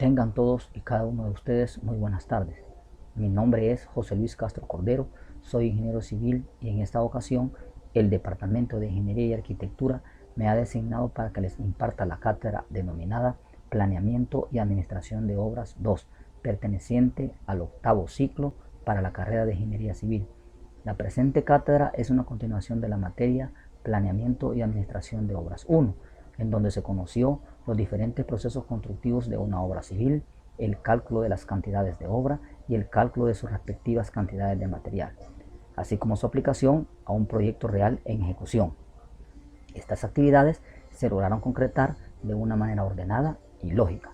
Tengan todos y cada uno de ustedes muy buenas tardes. Mi nombre es José Luis Castro Cordero, soy ingeniero civil y en esta ocasión el Departamento de Ingeniería y Arquitectura me ha designado para que les imparta la cátedra denominada Planeamiento y Administración de Obras 2, perteneciente al octavo ciclo para la carrera de Ingeniería Civil. La presente cátedra es una continuación de la materia Planeamiento y Administración de Obras 1, en donde se conoció los diferentes procesos constructivos de una obra civil, el cálculo de las cantidades de obra y el cálculo de sus respectivas cantidades de material, así como su aplicación a un proyecto real en ejecución. Estas actividades se lograron concretar de una manera ordenada y lógica.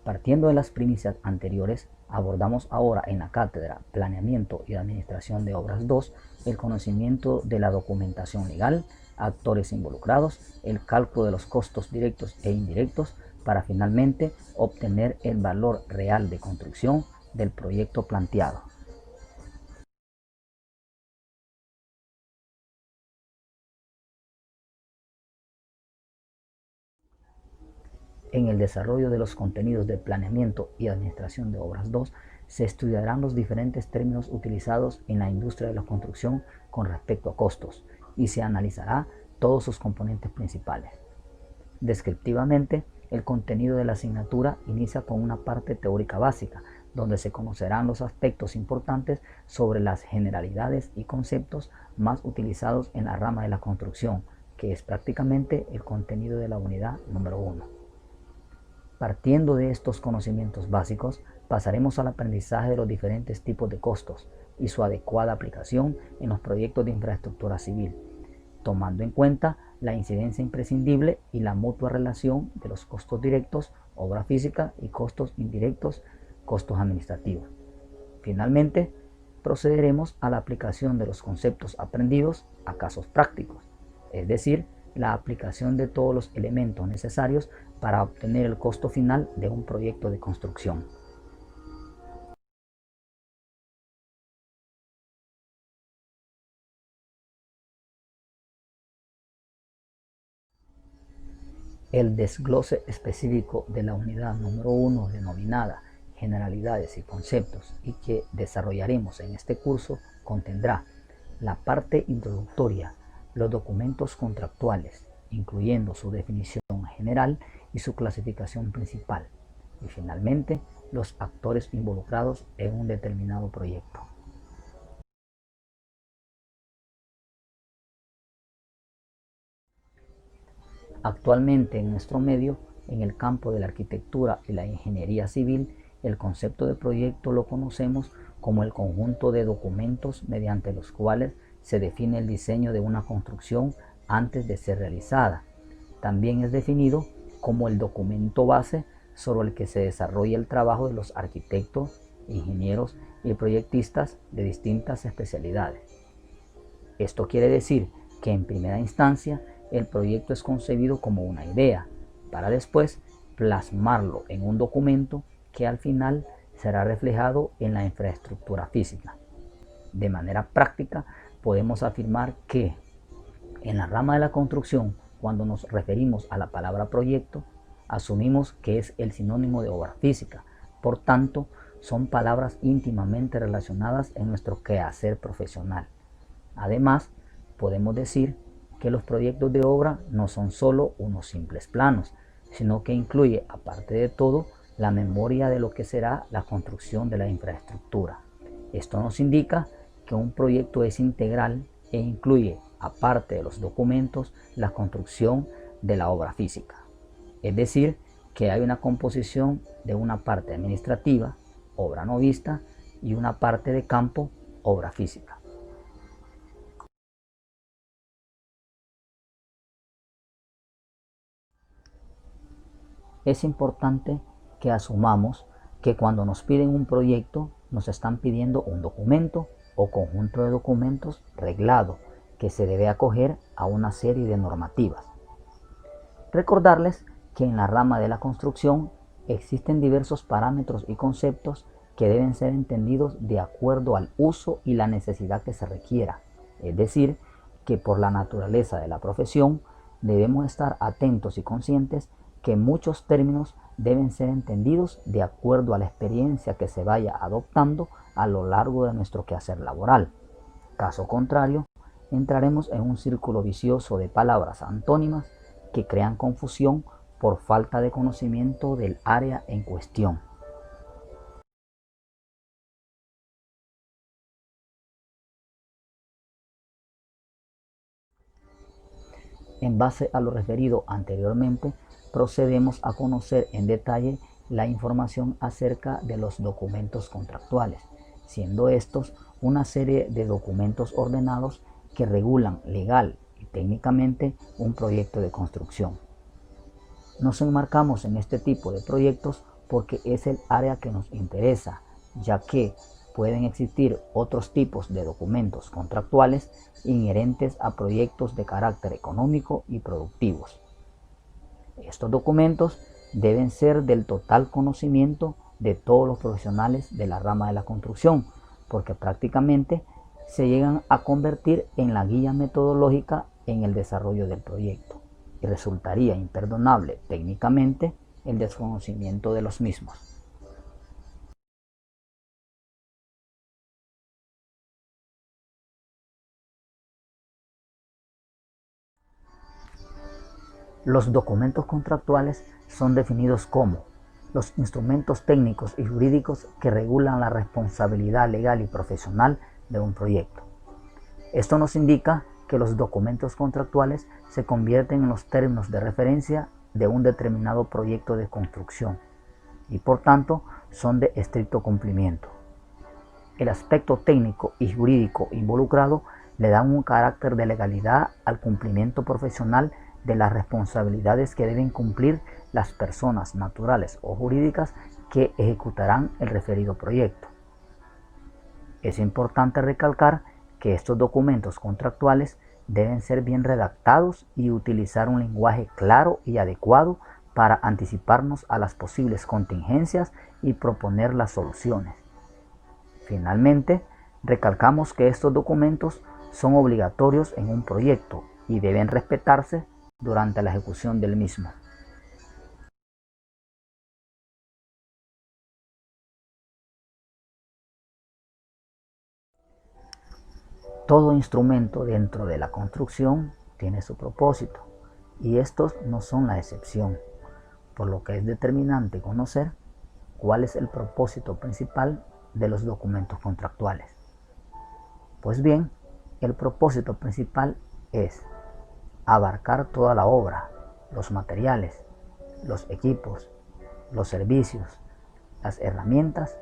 Partiendo de las primicias anteriores, abordamos ahora en la cátedra Planeamiento y Administración de Obras 2 el conocimiento de la documentación legal, actores involucrados, el cálculo de los costos directos e indirectos para finalmente obtener el valor real de construcción del proyecto planteado. En el desarrollo de los contenidos de Planeamiento y Administración de Obras 2 se estudiarán los diferentes términos utilizados en la industria de la construcción con respecto a costos y se analizará todos sus componentes principales. Descriptivamente, el contenido de la asignatura inicia con una parte teórica básica, donde se conocerán los aspectos importantes sobre las generalidades y conceptos más utilizados en la rama de la construcción, que es prácticamente el contenido de la unidad número 1. Partiendo de estos conocimientos básicos, pasaremos al aprendizaje de los diferentes tipos de costos y su adecuada aplicación en los proyectos de infraestructura civil, tomando en cuenta la incidencia imprescindible y la mutua relación de los costos directos, obra física, y costos indirectos, costos administrativos. Finalmente, procederemos a la aplicación de los conceptos aprendidos a casos prácticos, es decir, la aplicación de todos los elementos necesarios para obtener el costo final de un proyecto de construcción. El desglose específico de la unidad número 1 denominada Generalidades y Conceptos y que desarrollaremos en este curso contendrá la parte introductoria, los documentos contractuales, incluyendo su definición general y su clasificación principal, y finalmente los actores involucrados en un determinado proyecto. Actualmente en nuestro medio, en el campo de la arquitectura y la ingeniería civil, el concepto de proyecto lo conocemos como el conjunto de documentos mediante los cuales se define el diseño de una construcción antes de ser realizada. También es definido como el documento base sobre el que se desarrolla el trabajo de los arquitectos, ingenieros y proyectistas de distintas especialidades. Esto quiere decir que en primera instancia el proyecto es concebido como una idea, para después plasmarlo en un documento que al final será reflejado en la infraestructura física. De manera práctica, podemos afirmar que en la rama de la construcción, cuando nos referimos a la palabra proyecto, asumimos que es el sinónimo de obra física. Por tanto, son palabras íntimamente relacionadas en nuestro quehacer profesional. Además, podemos decir que los proyectos de obra no son solo unos simples planos, sino que incluye, aparte de todo, la memoria de lo que será la construcción de la infraestructura. Esto nos indica que un proyecto es integral e incluye, aparte de los documentos, la construcción de la obra física. Es decir, que hay una composición de una parte administrativa, obra no vista, y una parte de campo, obra física. Es importante que asumamos que cuando nos piden un proyecto, nos están pidiendo un documento o conjunto de documentos reglado que se debe acoger a una serie de normativas. Recordarles que en la rama de la construcción existen diversos parámetros y conceptos que deben ser entendidos de acuerdo al uso y la necesidad que se requiera. Es decir, que por la naturaleza de la profesión debemos estar atentos y conscientes que muchos términos deben ser entendidos de acuerdo a la experiencia que se vaya adoptando a lo largo de nuestro quehacer laboral. Caso contrario, entraremos en un círculo vicioso de palabras antónimas que crean confusión por falta de conocimiento del área en cuestión. En base a lo referido anteriormente, procedemos a conocer en detalle la información acerca de los documentos contractuales, siendo estos una serie de documentos ordenados que regulan legal y técnicamente un proyecto de construcción. Nos enmarcamos en este tipo de proyectos porque es el área que nos interesa, ya que pueden existir otros tipos de documentos contractuales inherentes a proyectos de carácter económico y productivos. Estos documentos deben ser del total conocimiento de todos los profesionales de la rama de la construcción, porque prácticamente se llegan a convertir en la guía metodológica en el desarrollo del proyecto, y resultaría imperdonable técnicamente el desconocimiento de los mismos. Los documentos contractuales son definidos como los instrumentos técnicos y jurídicos que regulan la responsabilidad legal y profesional de un proyecto. Esto nos indica que los documentos contractuales se convierten en los términos de referencia de un determinado proyecto de construcción y por tanto son de estricto cumplimiento. El aspecto técnico y jurídico involucrado le dan un carácter de legalidad al cumplimiento profesional de las responsabilidades que deben cumplir las personas naturales o jurídicas que ejecutarán el referido proyecto. Es importante recalcar que estos documentos contractuales deben ser bien redactados y utilizar un lenguaje claro y adecuado para anticiparnos a las posibles contingencias y proponer las soluciones. Finalmente, recalcamos que estos documentos son obligatorios en un proyecto y deben respetarse durante la ejecución del mismo. Todo instrumento dentro de la construcción tiene su propósito y estos no son la excepción, por lo que es determinante conocer cuál es el propósito principal de los documentos contractuales. Pues bien, el propósito principal es abarcar toda la obra, los materiales, los equipos, los servicios, las herramientas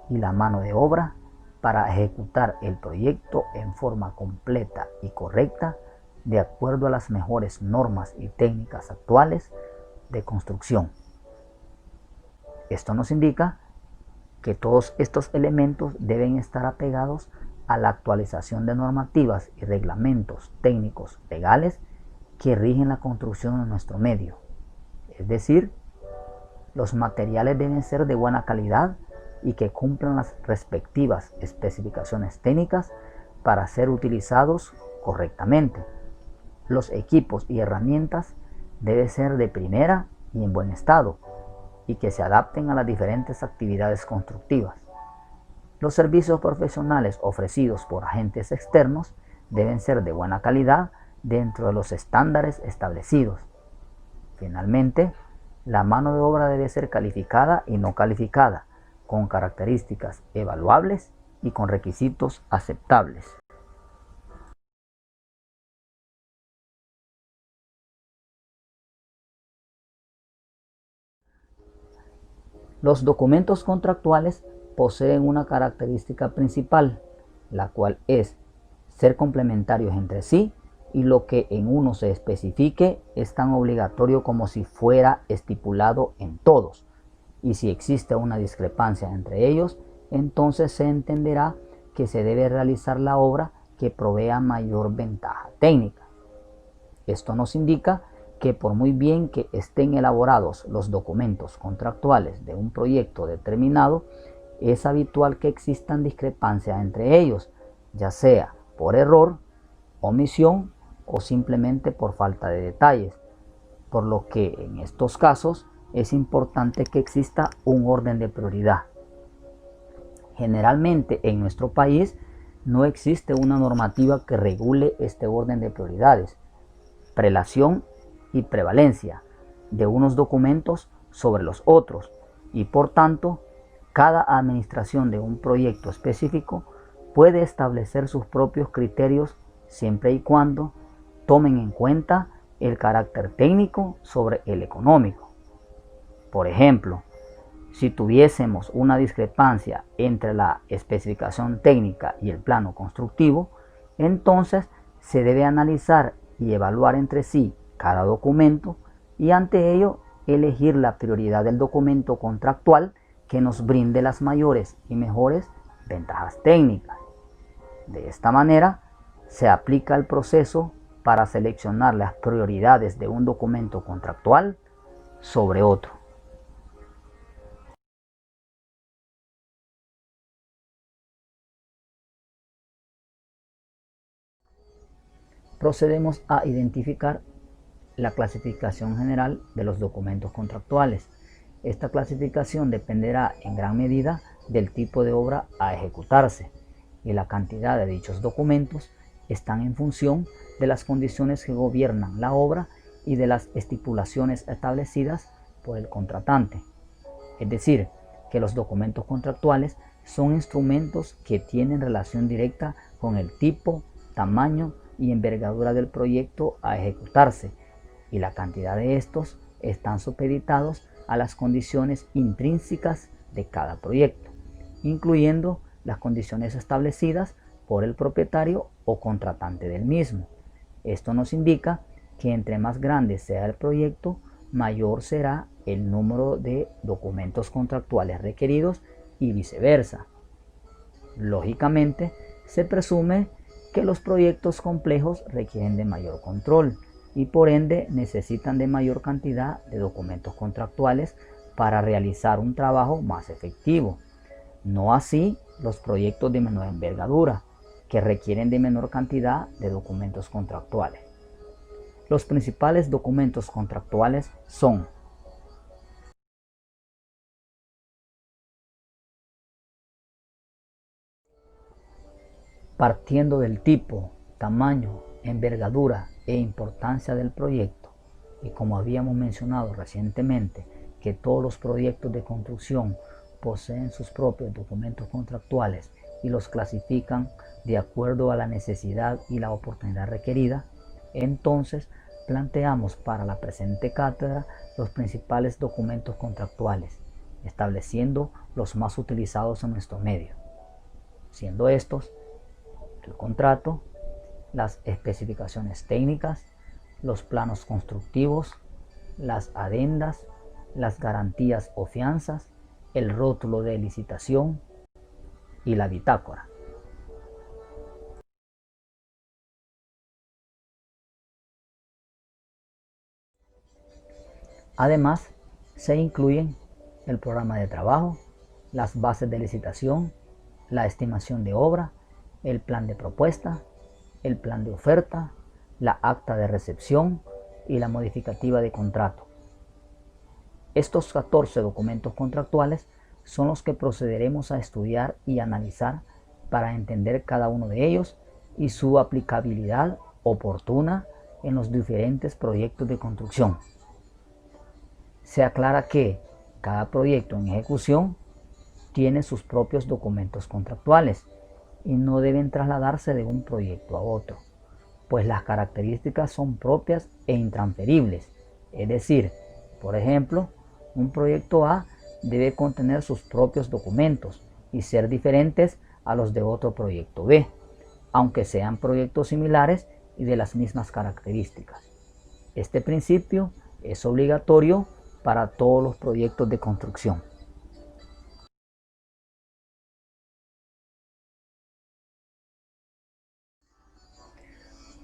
y la mano de obra para ejecutar el proyecto en forma completa y correcta de acuerdo a las mejores normas y técnicas actuales de construcción. Esto nos indica que todos estos elementos deben estar apegados a la actualización de normativas y reglamentos técnicos legales que rigen la construcción en nuestro medio. Es decir, los materiales deben ser de buena calidad y que cumplan las respectivas especificaciones técnicas para ser utilizados correctamente. Los equipos y herramientas deben ser de primera y en buen estado y que se adapten a las diferentes actividades constructivas. Los servicios profesionales ofrecidos por agentes externos deben ser de buena calidad dentro de los estándares establecidos. Finalmente, la mano de obra debe ser calificada y no calificada, con características evaluables y con requisitos aceptables. Los documentos contractuales poseen una característica principal, la cual es ser complementarios entre sí y lo que en uno se especifique es tan obligatorio como si fuera estipulado en todos. Y si existe una discrepancia entre ellos, entonces se entenderá que se debe realizar la obra que provea mayor ventaja técnica. Esto nos indica que por muy bien que estén elaborados los documentos contractuales de un proyecto determinado, es habitual que existan discrepancias entre ellos, ya sea por error, omisión o simplemente por falta de detalles, por lo que en estos casos es importante que exista un orden de prioridad. Generalmente en nuestro país no existe una normativa que regule este orden de prioridades, prelación y prevalencia de unos documentos sobre los otros, y por tanto cada administración de un proyecto específico puede establecer sus propios criterios siempre y cuando tomen en cuenta el carácter técnico sobre el económico. Por ejemplo, si tuviésemos una discrepancia entre la especificación técnica y el plano constructivo, entonces se debe analizar y evaluar entre sí cada documento y ante ello elegir la prioridad del documento contractual que nos brinde las mayores y mejores ventajas técnicas. De esta manera se aplica el proceso para seleccionar las prioridades de un documento contractual sobre otro. Procedemos a identificar la clasificación general de los documentos contractuales. Esta clasificación dependerá en gran medida del tipo de obra a ejecutarse, y la cantidad de dichos documentos están en función de las condiciones que gobiernan la obra y de las estipulaciones establecidas por el contratante. Es decir, que los documentos contractuales son instrumentos que tienen relación directa con el tipo, tamaño y envergadura del proyecto a ejecutarse, y la cantidad de estos están supeditados a las condiciones intrínsecas de cada proyecto, incluyendo las condiciones establecidas por el propietario o contratante del mismo. Esto nos indica que entre más grande sea el proyecto, mayor será el número de documentos contractuales requeridos y viceversa. Lógicamente, se presume que los proyectos complejos requieren de mayor control y por ende necesitan de mayor cantidad de documentos contractuales para realizar un trabajo más efectivo. No así los proyectos de menor envergadura, que requieren de menor cantidad de documentos contractuales. Los principales documentos contractuales son: partiendo del tipo, tamaño, envergadura e importancia del proyecto, y como habíamos mencionado recientemente que todos los proyectos de construcción poseen sus propios documentos contractuales y los clasifican de acuerdo a la necesidad y la oportunidad requerida, entonces planteamos para la presente cátedra los principales documentos contractuales, estableciendo los más utilizados en nuestro medio, siendo estos el contrato, las especificaciones técnicas, los planos constructivos, las adendas, las garantías o fianzas, el rótulo de licitación y la bitácora. Además, se incluyen el programa de trabajo, las bases de licitación, la estimación de obra, el plan de propuesta, el plan de oferta, la acta de recepción y la modificativa de contrato. Estos 14 documentos contractuales son los que procederemos a estudiar y analizar para entender cada uno de ellos y su aplicabilidad oportuna en los diferentes proyectos de construcción. Se aclara que cada proyecto en ejecución tiene sus propios documentos contractuales y no deben trasladarse de un proyecto a otro, pues las características son propias e intransferibles. Es decir, por ejemplo, un proyecto A debe contener sus propios documentos y ser diferentes a los de otro proyecto B, aunque sean proyectos similares y de las mismas características. Este principio es obligatorio para todos los proyectos de construcción.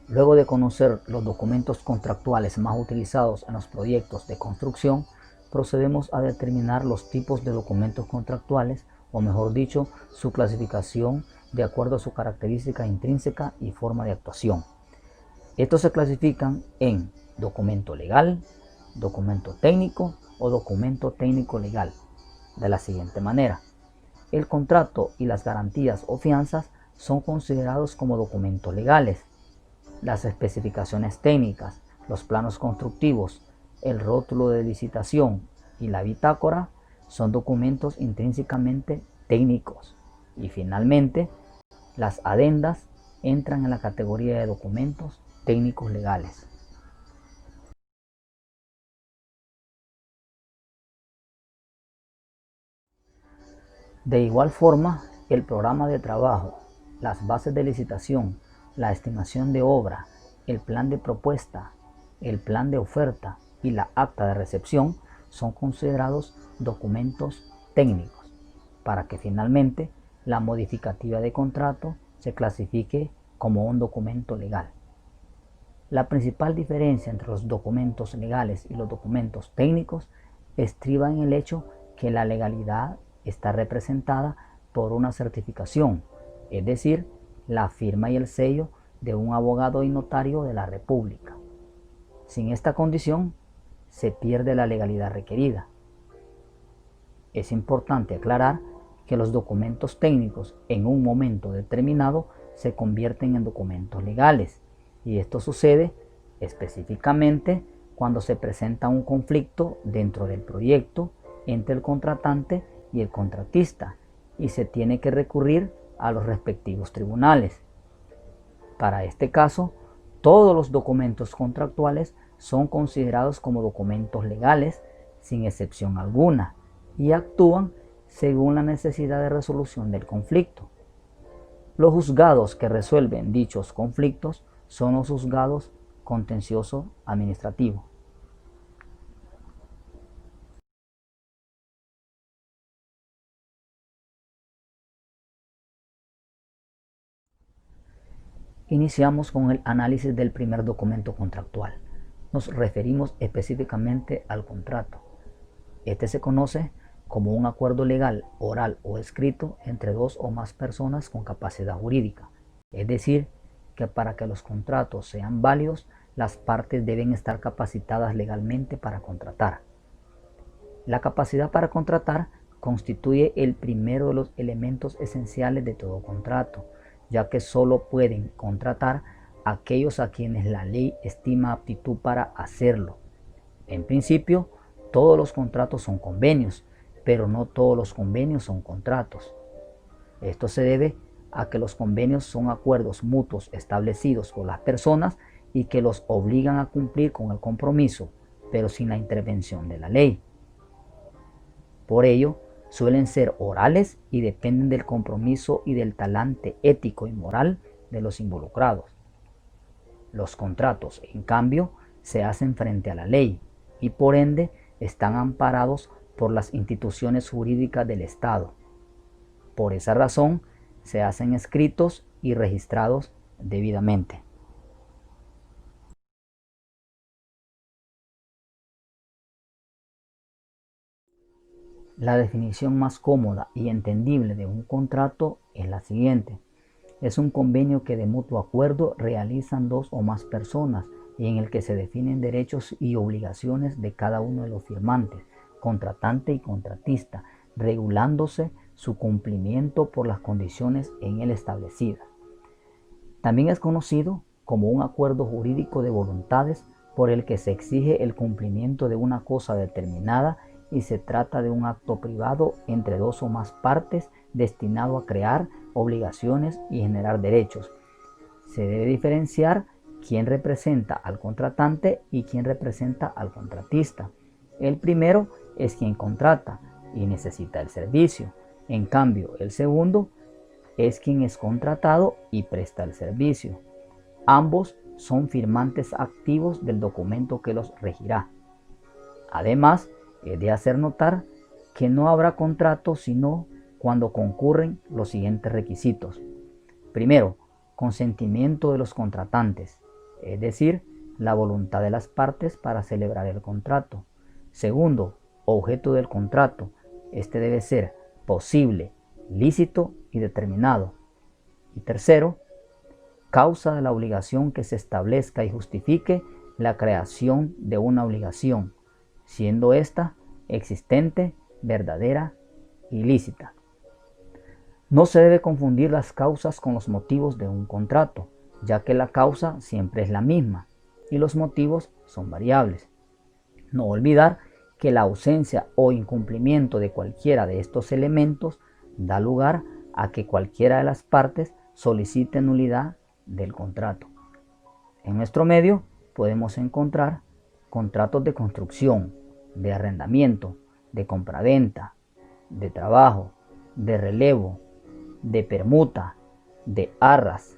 Luego de conocer los documentos contractuales más utilizados en los proyectos de construcción, procedemos a determinar los tipos de documentos contractuales, o mejor dicho, su clasificación de acuerdo a su característica intrínseca y forma de actuación. Estos se clasifican en documento legal, documento técnico o documento técnico legal, de la siguiente manera. El contrato y las garantías o fianzas son considerados como documentos legales. Las especificaciones técnicas, los planos constructivos, el rótulo de licitación y la bitácora son documentos intrínsecamente técnicos. Y finalmente, las adendas entran en la categoría de documentos técnicos legales. De igual forma, el programa de trabajo, las bases de licitación, la estimación de obra, el plan de propuesta, el plan de oferta y la acta de recepción son considerados documentos técnicos para que finalmente la modificativa de contrato se clasifique como un documento legal. La principal diferencia entre los documentos legales y los documentos técnicos estriba en el hecho que la legalidad está representada por una certificación, es decir, la firma y el sello de un abogado y notario de la República. Sin esta condición, se pierde la legalidad requerida. Es importante aclarar que los documentos técnicos en un momento determinado se convierten en documentos legales, y esto sucede específicamente cuando se presenta un conflicto dentro del proyecto entre el contratante y el contratista y se tiene que recurrir a los respectivos tribunales. Para este caso, todos los documentos contractuales son considerados como documentos legales sin excepción alguna y actúan según la necesidad de resolución del conflicto. Los juzgados que resuelven dichos conflictos son los juzgados contencioso administrativo. Iniciamos con el análisis del primer documento contractual. Nos referimos específicamente al contrato. Este se conoce como un acuerdo legal, oral o escrito entre dos o más personas con capacidad jurídica. Es decir, que para que los contratos sean válidos, las partes deben estar capacitadas legalmente para contratar. La capacidad para contratar constituye el primero de los elementos esenciales de todo contrato, ya que solo pueden contratar aquellos a quienes la ley estima aptitud para hacerlo. En principio, todos los contratos son convenios, pero no todos los convenios son contratos. Esto se debe a que los convenios son acuerdos mutuos establecidos por las personas y que los obligan a cumplir con el compromiso, pero sin la intervención de la ley. Por ello, suelen ser orales y dependen del compromiso y del talante ético y moral de los involucrados. Los contratos, en cambio, se hacen frente a la ley y por ende están amparados por las instituciones jurídicas del Estado. Por esa razón, se hacen escritos y registrados debidamente. La definición más cómoda y entendible de un contrato es la siguiente. Es un convenio que de mutuo acuerdo realizan dos o más personas y en el que se definen derechos y obligaciones de cada uno de los firmantes, contratante y contratista, regulándose su cumplimiento por las condiciones en él establecidas. También es conocido como un acuerdo jurídico de voluntades por el que se exige el cumplimiento de una cosa determinada y se trata de un acto privado entre dos o más partes destinado a crear obligaciones y generar derechos. Se debe diferenciar quién representa al contratante y quién representa al contratista. El primero es quien contrata y necesita el servicio. En cambio, el segundo es quien es contratado y presta el servicio. Ambos son firmantes activos del documento que los regirá. Además, es de hacer notar que no habrá contrato sino cuando concurren los siguientes requisitos. Primero, consentimiento de los contratantes, es decir, la voluntad de las partes para celebrar el contrato. Segundo, objeto del contrato. Este debe ser posible, lícito y determinado. Y tercero, causa de la obligación que se establezca y justifique la creación de una obligación, siendo ésta existente, verdadera y lícita. No se debe confundir las causas con los motivos de un contrato, ya que la causa siempre es la misma y los motivos son variables. No olvidar que la ausencia o incumplimiento de cualquiera de estos elementos da lugar a que cualquiera de las partes solicite nulidad del contrato. En nuestro medio podemos encontrar contratos de construcción, de arrendamiento, de compraventa, de trabajo, de relevo, de permuta, de arras,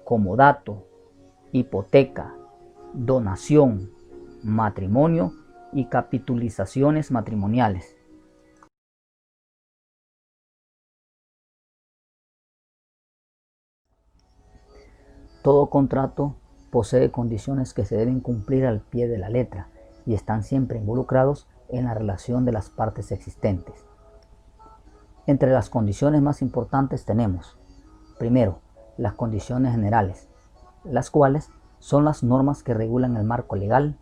comodato, hipoteca, donación, matrimonio y capitulizaciones matrimoniales. Todo contrato posee condiciones que se deben cumplir al pie de la letra y están siempre involucrados en la relación de las partes existentes. Entre las condiciones más importantes tenemos, primero, las condiciones generales, las cuales son las normas que regulan el marco legal,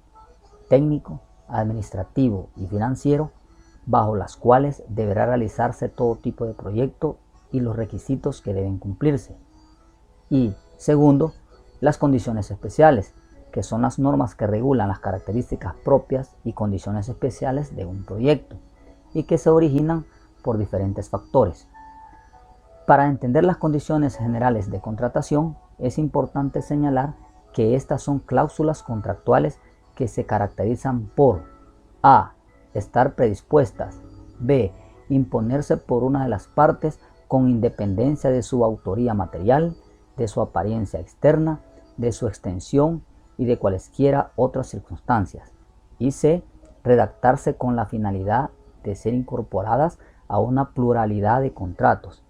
técnico, administrativo y financiero, bajo las cuales deberá realizarse todo tipo de proyecto y los requisitos que deben cumplirse. Y segundo, las condiciones especiales, que son las normas que regulan las características propias y condiciones especiales de un proyecto y que se originan por diferentes factores. Para entender las condiciones generales de contratación, es importante señalar que estas son cláusulas contractuales que se caracterizan por a. Estar predispuestas, b. Imponerse por una de las partes con independencia de su autoría material, de su apariencia externa, de su extensión y de cualesquiera otras circunstancias, y c. Redactarse con la finalidad de ser incorporadas a una pluralidad de contratos.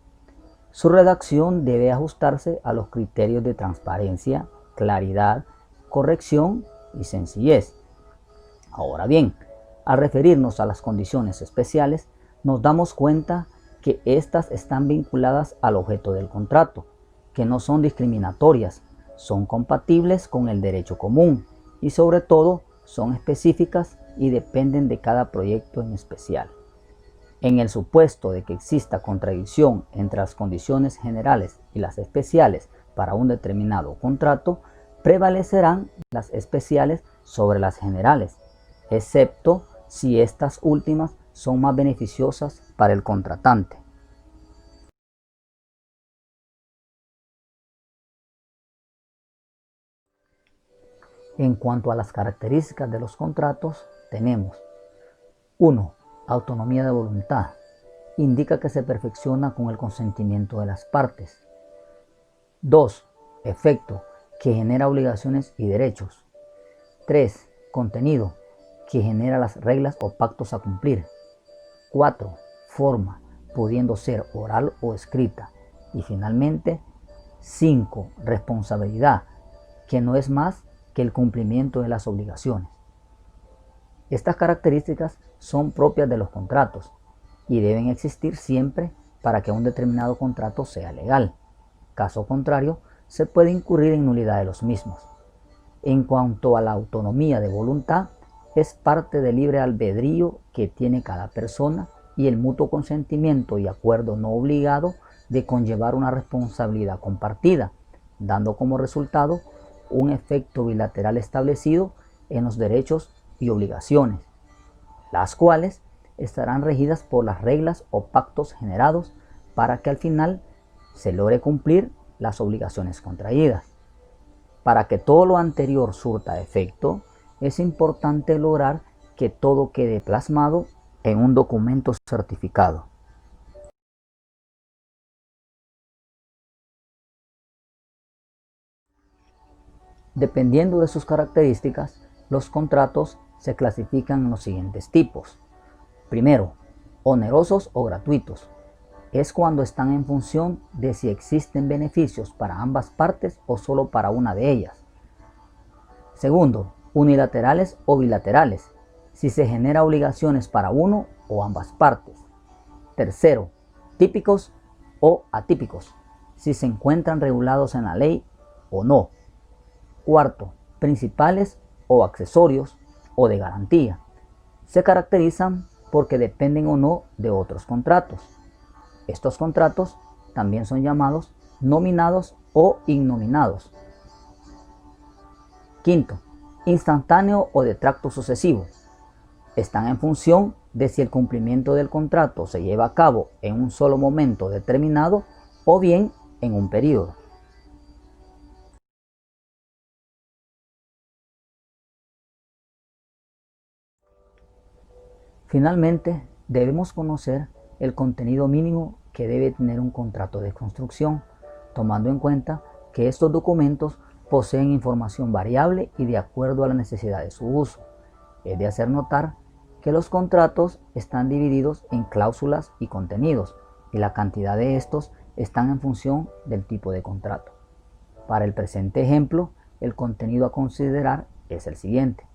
Su redacción debe ajustarse a los criterios de transparencia, claridad, corrección y sencillez. Ahora bien, al referirnos a las condiciones especiales, nos damos cuenta que éstas están vinculadas al objeto del contrato, que no son discriminatorias, son compatibles con el derecho común y sobre todo son específicas y dependen de cada proyecto en especial. En el supuesto de que exista contradicción entre las condiciones generales y las especiales para un determinado contrato, prevalecerán las especiales sobre las generales, excepto si estas últimas son más beneficiosas para el contratante. En cuanto a las características de los contratos, tenemos 1. Autonomía de voluntad. Indica que se perfecciona con el consentimiento de las partes. 2. Efecto, que genera obligaciones y derechos. 3. Contenido, que genera las reglas o pactos a cumplir. 4. Forma, pudiendo ser oral o escrita. Y finalmente, 5. Responsabilidad, que no es más que el cumplimiento de las obligaciones. Estas características son propias de los contratos y deben existir siempre para que un determinado contrato sea legal. Caso contrario, se puede incurrir en nulidad de los mismos. En cuanto a la autonomía de voluntad, es parte del libre albedrío que tiene cada persona y el mutuo consentimiento y acuerdo no obligado de conllevar una responsabilidad compartida, dando como resultado un efecto bilateral establecido en los derechos y obligaciones, las cuales estarán regidas por las reglas o pactos generados para que al final se logre cumplir las obligaciones contraídas. Para que todo lo anterior surta efecto, es importante lograr que todo quede plasmado en un documento certificado. Dependiendo de sus características, los contratos se clasifican en los siguientes tipos. Primero, onerosos o gratuitos. Es cuando están en función de si existen beneficios para ambas partes o solo para una de ellas. Segundo, unilaterales o bilaterales, si se genera obligaciones para uno o ambas partes. Tercero, típicos o atípicos, si se encuentran regulados en la ley o no. Cuarto, principales o accesorios o de garantía, Se caracterizan porque dependen o no de otros contratos. Estos contratos también son llamados nominados o innominados. Quinto, instantáneo o de tracto sucesivo. Están en función de si el cumplimiento del contrato se lleva a cabo en un solo momento determinado o bien en un periodo. Finalmente, debemos conocer el contenido mínimo que debe tener un contrato de construcción, tomando en cuenta que estos documentos poseen información variable y de acuerdo a la necesidad de su uso. Es de hacer notar que los contratos están divididos en cláusulas y contenidos, y la cantidad de estos están en función del tipo de contrato. Para el presente ejemplo, el contenido a considerar es el siguiente.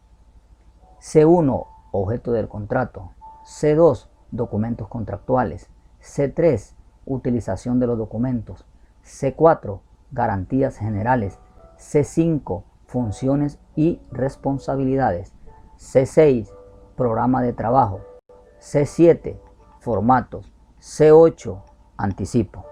C1, objeto del contrato. C2, documentos contractuales. C3, utilización de los documentos. C4, garantías generales. C5, funciones y responsabilidades. C6, programa de trabajo. C7, formatos. C8, anticipo.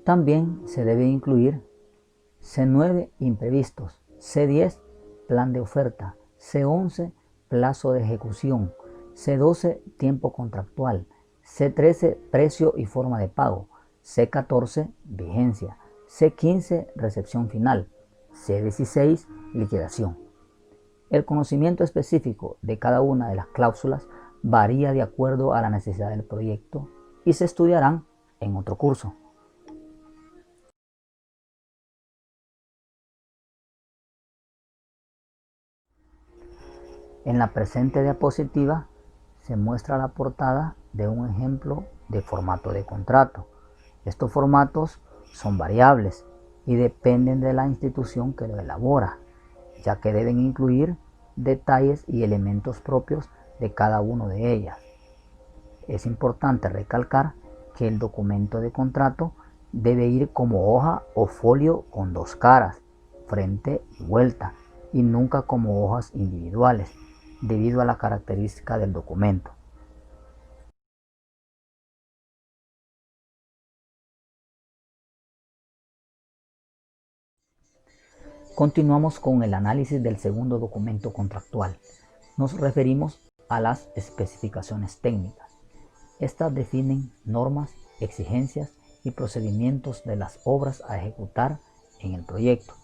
También se debe incluir C9, imprevistos. C10, plan de oferta. C11, plazo de ejecución. C12, tiempo contractual. C13, precio y forma de pago. C14, vigencia. C15, recepción final. C16, liquidación. El conocimiento específico de cada una de las cláusulas varía de acuerdo a la necesidad del proyecto y se estudiarán en otro curso. En la presente diapositiva se muestra la portada de un ejemplo de formato de contrato. Estos formatos son variables y dependen de la institución que lo elabora, ya que deben incluir detalles y elementos propios de cada uno de ellas. Es importante recalcar que el documento de contrato debe ir como hoja o folio con dos caras, frente y vuelta, y nunca como hojas individuales, debido a la característica del documento. Continuamos con el análisis del segundo documento contractual. Nos referimos a las especificaciones técnicas. Estas definen normas, exigencias y procedimientos de las obras a ejecutar en el proyecto.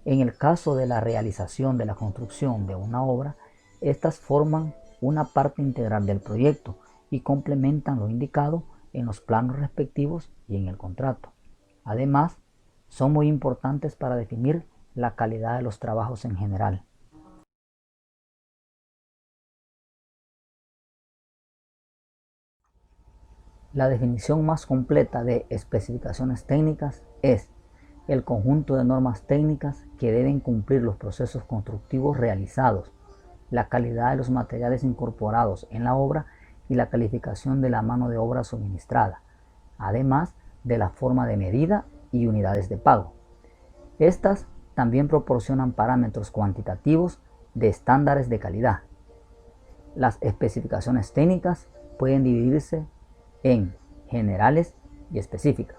En el caso de la realización de la construcción de una obra, estas forman una parte integral del proyecto y complementan lo indicado en los planos respectivos y en el contrato. Además, son muy importantes para definir la calidad de los trabajos en general. La definición más completa de especificaciones técnicas es el conjunto de normas técnicas que deben cumplir los procesos constructivos realizados, la calidad de los materiales incorporados en la obra y la calificación de la mano de obra suministrada, además de la forma de medida y unidades de pago. Estas también proporcionan parámetros cuantitativos de estándares de calidad. Las especificaciones técnicas pueden dividirse en generales y específicas.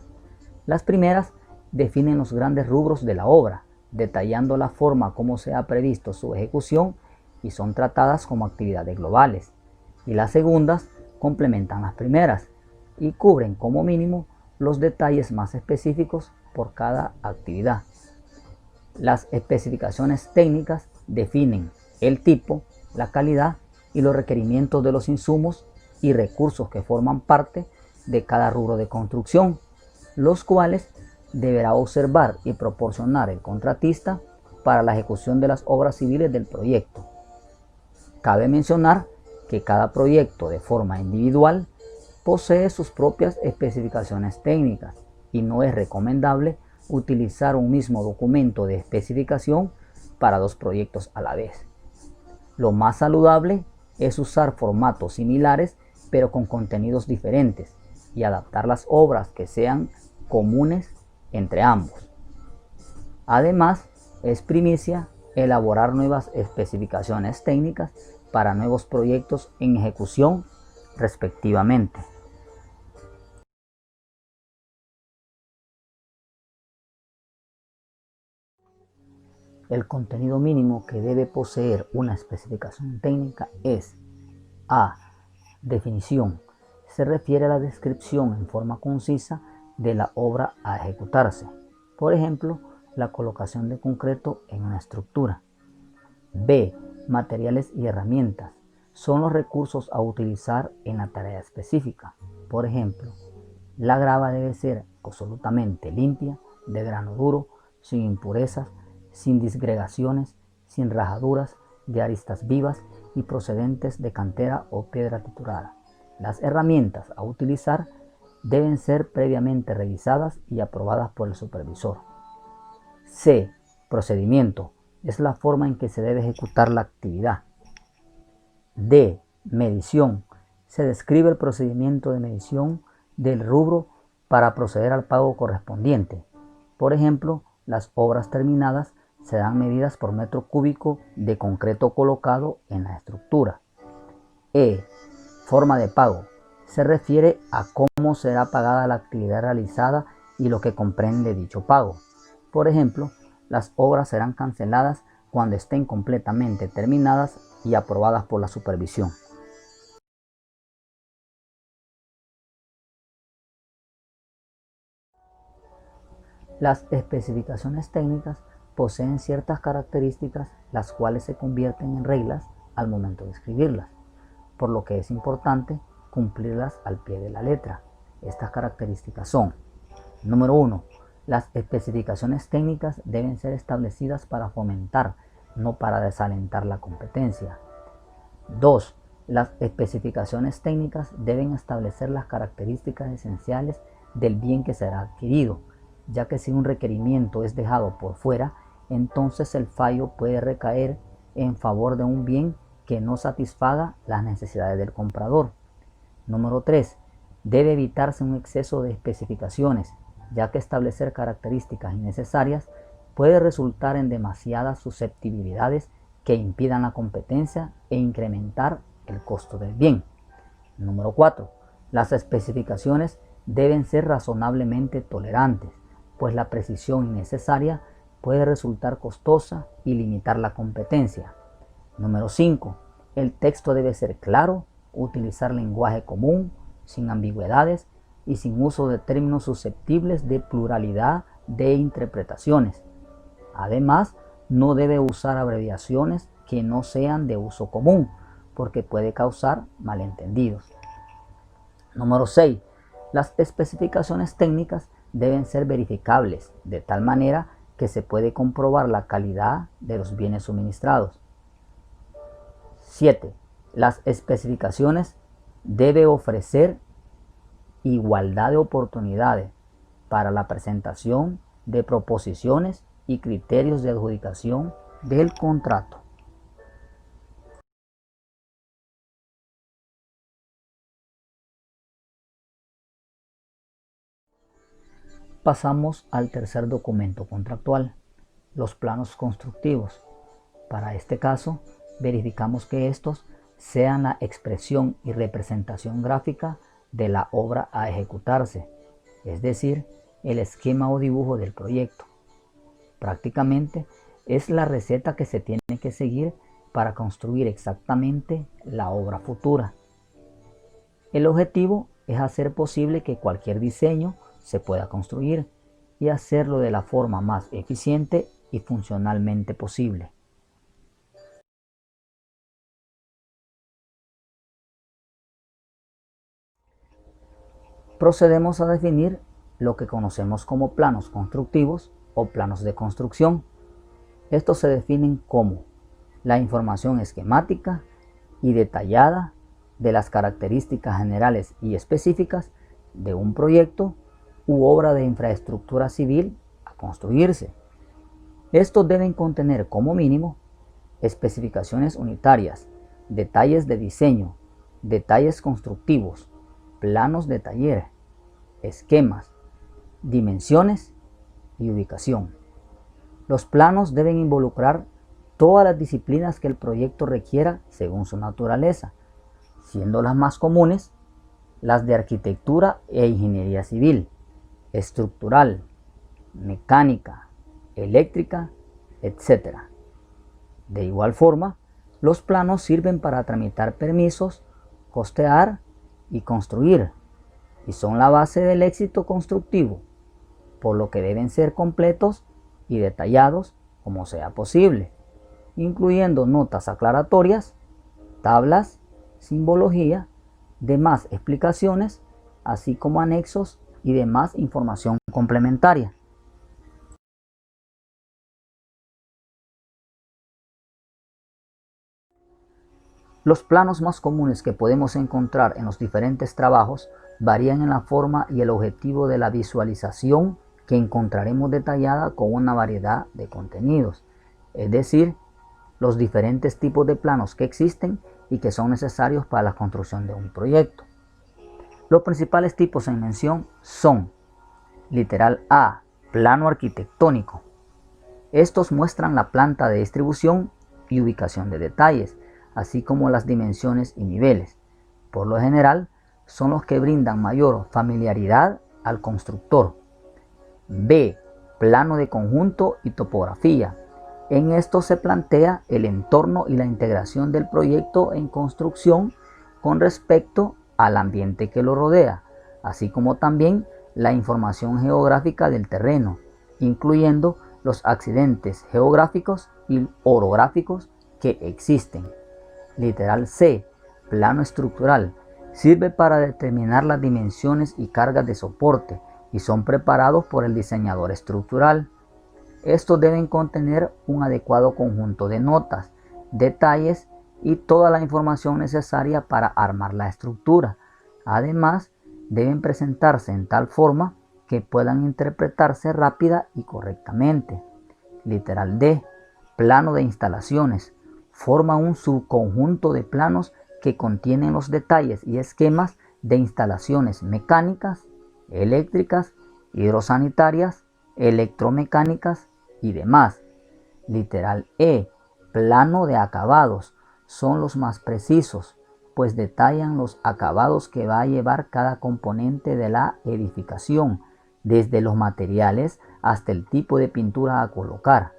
Las primeras definen los grandes rubros de la obra, detallando la forma como se ha previsto su ejecución y son tratadas como actividades globales. Y las segundas complementan las primeras y cubren como mínimo los detalles más específicos por cada actividad. Las especificaciones técnicas definen el tipo, la calidad y los requerimientos de los insumos y recursos que forman parte de cada rubro de construcción, los cuales deberá observar y proporcionar el contratista para la ejecución de las obras civiles del proyecto. Cabe mencionar que cada proyecto de forma individual posee sus propias especificaciones técnicas y no es recomendable utilizar un mismo documento de especificación para dos proyectos a la vez. Lo más saludable es usar formatos similares pero con contenidos diferentes y adaptar las obras que sean comunes entre ambos. Además, es primicia elaborar nuevas especificaciones técnicas para nuevos proyectos en ejecución respectivamente. El contenido mínimo que debe poseer una especificación técnica es A. Definición. Se refiere a la descripción en forma concisa de la obra a ejecutarse. Por ejemplo, la colocación de concreto en una estructura. B. Materiales y herramientas. Son los recursos a utilizar en la tarea específica. Por ejemplo, la grava debe ser absolutamente limpia, de grano duro, sin impurezas, sin disgregaciones, sin rajaduras, de aristas vivas y procedentes de cantera o piedra triturada. Las herramientas a utilizar deben ser previamente revisadas y aprobadas por el supervisor. C. Procedimiento. Es la forma en que se debe ejecutar la actividad. D. Medición. Se describe el procedimiento de medición del rubro para proceder al pago correspondiente. Por ejemplo, las obras terminadas serán medidas por metro cúbico de concreto colocado en la estructura. E. Forma de pago. Se refiere a cómo será pagada la actividad realizada y lo que comprende dicho pago. Por ejemplo, las obras serán canceladas cuando estén completamente terminadas y aprobadas por la supervisión. Las especificaciones técnicas poseen ciertas características las cuales se convierten en reglas al momento de escribirlas, por lo que es importante cumplirlas al pie de la letra. Estas características son: número 1. Las especificaciones técnicas deben ser establecidas para fomentar, no para desalentar la competencia. 2. Las especificaciones técnicas deben establecer las características esenciales del bien que será adquirido, ya que si un requerimiento es dejado por fuera, entonces el fallo puede recaer en favor de un bien que no satisfaga las necesidades del comprador. Número 3. Debe evitarse un exceso de especificaciones, ya que establecer características innecesarias puede resultar en demasiadas susceptibilidades que impidan la competencia e incrementar el costo del bien. Número 4. Las especificaciones deben ser razonablemente tolerantes, pues la precisión innecesaria puede resultar costosa y limitar la competencia. Número 5. El texto debe ser claro, utilizar lenguaje común, sin ambigüedades y sin uso de términos susceptibles de pluralidad de interpretaciones. Además, no debe usar abreviaciones que no sean de uso común, porque puede causar malentendidos. Número 6. Las especificaciones técnicas deben ser verificables, de tal manera que se puede comprobar la calidad de los bienes suministrados. 7. Las especificaciones deben ofrecer igualdad de oportunidades para la presentación de proposiciones y criterios de adjudicación del contrato. Pasamos al tercer documento contractual, los planos constructivos. Para este caso, verificamos que estos sean la expresión y representación gráfica de la obra a ejecutarse, es decir, el esquema o dibujo del proyecto. Prácticamente es la receta que se tiene que seguir para construir exactamente la obra futura. El objetivo es hacer posible que cualquier diseño se pueda construir y hacerlo de la forma más eficiente y funcionalmente posible. Procedemos a definir lo que conocemos como planos constructivos o planos de construcción. Estos se definen como la información esquemática y detallada de las características generales y específicas de un proyecto u obra de infraestructura civil a construirse. Estos deben contener como mínimo especificaciones unitarias, detalles de diseño, detalles constructivos, planos de taller, esquemas, dimensiones y ubicación. Los planos deben involucrar todas las disciplinas que el proyecto requiera según su naturaleza, siendo las más comunes las de arquitectura e ingeniería civil, estructural, mecánica, eléctrica, etc. De igual forma, los planos sirven para tramitar permisos, costear y construir, y son la base del éxito constructivo, por lo que deben ser completos y detallados como sea posible, incluyendo notas aclaratorias, tablas, simbología, demás explicaciones, así como anexos y demás información complementaria. Los planos más comunes que podemos encontrar en los diferentes trabajos varían en la forma y el objetivo de la visualización que encontraremos detallada con una variedad de contenidos, es decir, los diferentes tipos de planos que existen y que son necesarios para la construcción de un proyecto. Los principales tipos en mención son: literal A, plano arquitectónico. Estos muestran la planta de distribución y ubicación de detalles, así como las dimensiones y niveles. Por lo general, son los que brindan mayor familiaridad al constructor. B, plano de conjunto y topografía. En esto se plantea el entorno y la integración del proyecto en construcción con respecto al ambiente que lo rodea, así como también la información geográfica del terreno, incluyendo los accidentes geográficos y orográficos que existen. Literal C, plano estructural. Sirve para determinar las dimensiones y cargas de soporte y son preparados por el diseñador estructural. Estos deben contener un adecuado conjunto de notas, detalles y toda la información necesaria para armar la estructura. Además, deben presentarse en tal forma que puedan interpretarse rápida y correctamente. Literal D, plano de instalaciones. Forma un subconjunto de planos que contienen los detalles y esquemas de instalaciones mecánicas, eléctricas, hidrosanitarias, electromecánicas y demás. Literal E, plano de acabados. Son los más precisos, pues detallan los acabados que va a llevar cada componente de la edificación, desde los materiales hasta el tipo de pintura a colocar.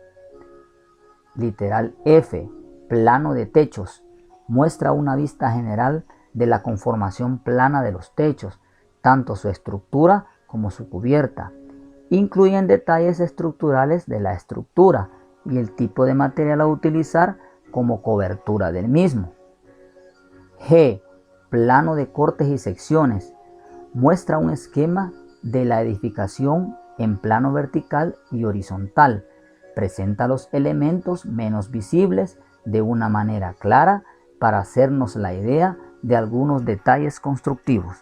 Literal F, plano de techos. Muestra una vista general de la conformación plana de los techos, tanto su estructura como su cubierta. Incluyen detalles estructurales de la estructura y el tipo de material a utilizar como cobertura del mismo. G, plano de cortes y secciones. Muestra un esquema de la edificación en plano vertical y horizontal. Presenta los elementos menos visibles de una manera clara para hacernos la idea de algunos detalles constructivos.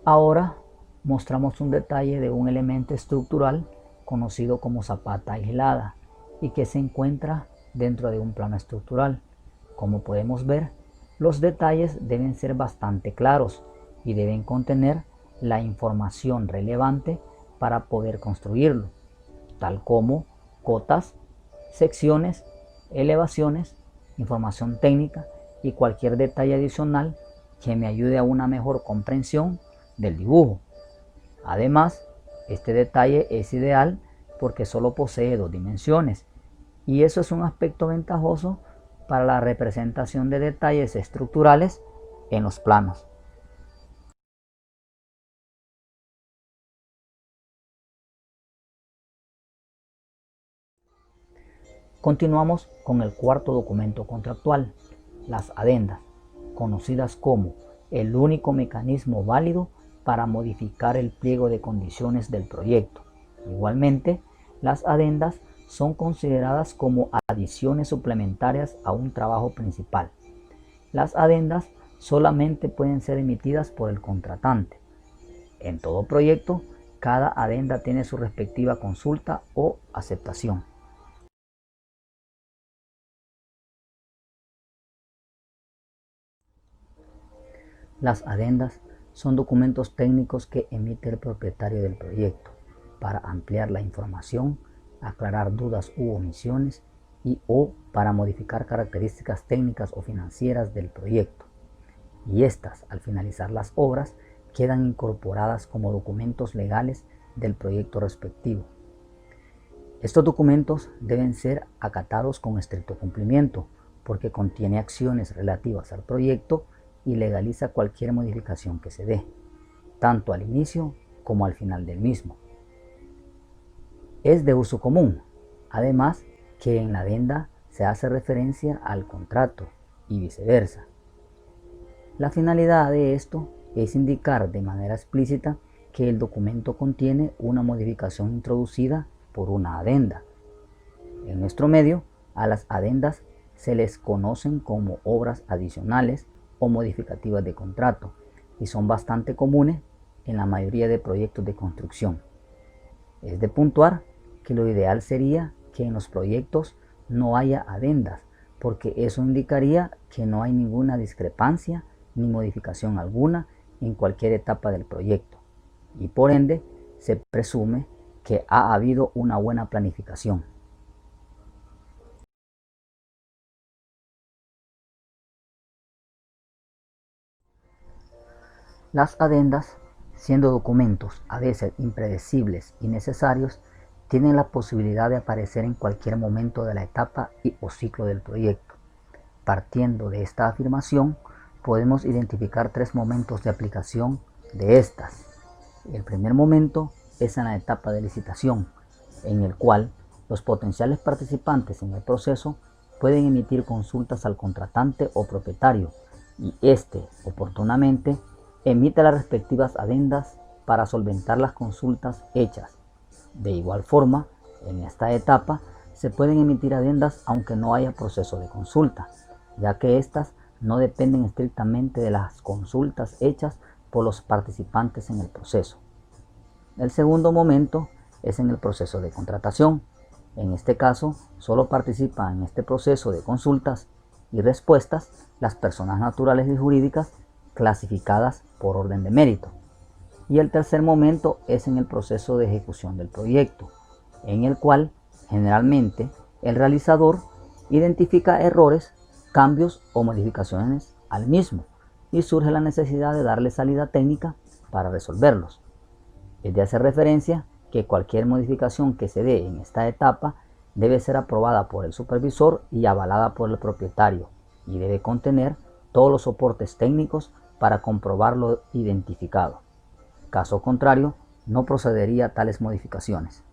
Ahora mostramos un detalle de un elemento estructural conocido como zapata aislada y que se encuentra dentro de un plano estructural. Como podemos ver, los detalles deben ser bastante claros y deben contener la información relevante para poder construirlo, tal como cotas, secciones, elevaciones, información técnica y cualquier detalle adicional que me ayude a una mejor comprensión del dibujo. Además, este detalle es ideal porque solo posee dos dimensiones y eso es un aspecto ventajoso para la representación de detalles estructurales en los planos. Continuamos con el cuarto documento contractual, las adendas, conocidas como el único mecanismo válido para modificar el pliego de condiciones del proyecto. Igualmente, las adendas son consideradas como adiciones suplementarias a un trabajo principal. Las adendas solamente pueden ser emitidas por el contratante. En todo proyecto, cada adenda tiene su respectiva consulta o aceptación. Las adendas son documentos técnicos que emite el propietario del proyecto para ampliar la información, aclarar dudas u omisiones o para modificar características técnicas o financieras del proyecto. Y estas, al finalizar las obras, quedan incorporadas como documentos legales del proyecto respectivo. Estos documentos deben ser acatados con estricto cumplimiento porque contiene acciones relativas al proyecto y legaliza cualquier modificación que se dé, tanto al inicio como al final del mismo. Es de uso común, además, que en la adenda se hace referencia al contrato y viceversa. La finalidad de esto es indicar de manera explícita que el documento contiene una modificación introducida por una adenda. En nuestro medio, a las adendas se les conocen como obras adicionales o modificativas de contrato y son bastante comunes en la mayoría de proyectos de construcción. Es de puntuar que lo ideal sería que en los proyectos no haya adendas, porque eso indicaría que no hay ninguna discrepancia ni modificación alguna en cualquier etapa del proyecto y por ende se presume que ha habido una buena planificación. Las adendas, siendo documentos a veces impredecibles y necesarios, tienen la posibilidad de aparecer en cualquier momento de la etapa o ciclo del proyecto. Partiendo de esta afirmación, podemos identificar tres momentos de aplicación de estas. El primer momento es en la etapa de licitación, en el cual los potenciales participantes en el proceso pueden emitir consultas al contratante o propietario y éste, oportunamente, emite las respectivas adendas para solventar las consultas hechas. De igual forma, en esta etapa se pueden emitir adendas aunque no haya proceso de consulta, ya que éstas no dependen estrictamente de las consultas hechas por los participantes en el proceso. El segundo momento es en el proceso de contratación. En este caso, solo participan en este proceso de consultas y respuestas las personas naturales y jurídicas clasificadas por orden de mérito. Y el tercer momento es en el proceso de ejecución del proyecto, en el cual generalmente el realizador identifica errores, cambios o modificaciones al mismo y surge la necesidad de darle salida técnica para resolverlos. Es de hacer referencia que cualquier modificación que se dé en esta etapa debe ser aprobada por el supervisor y avalada por el propietario y debe contener todos los soportes técnicos para comprobar lo identificado. Caso contrario, no procedería a tales modificaciones.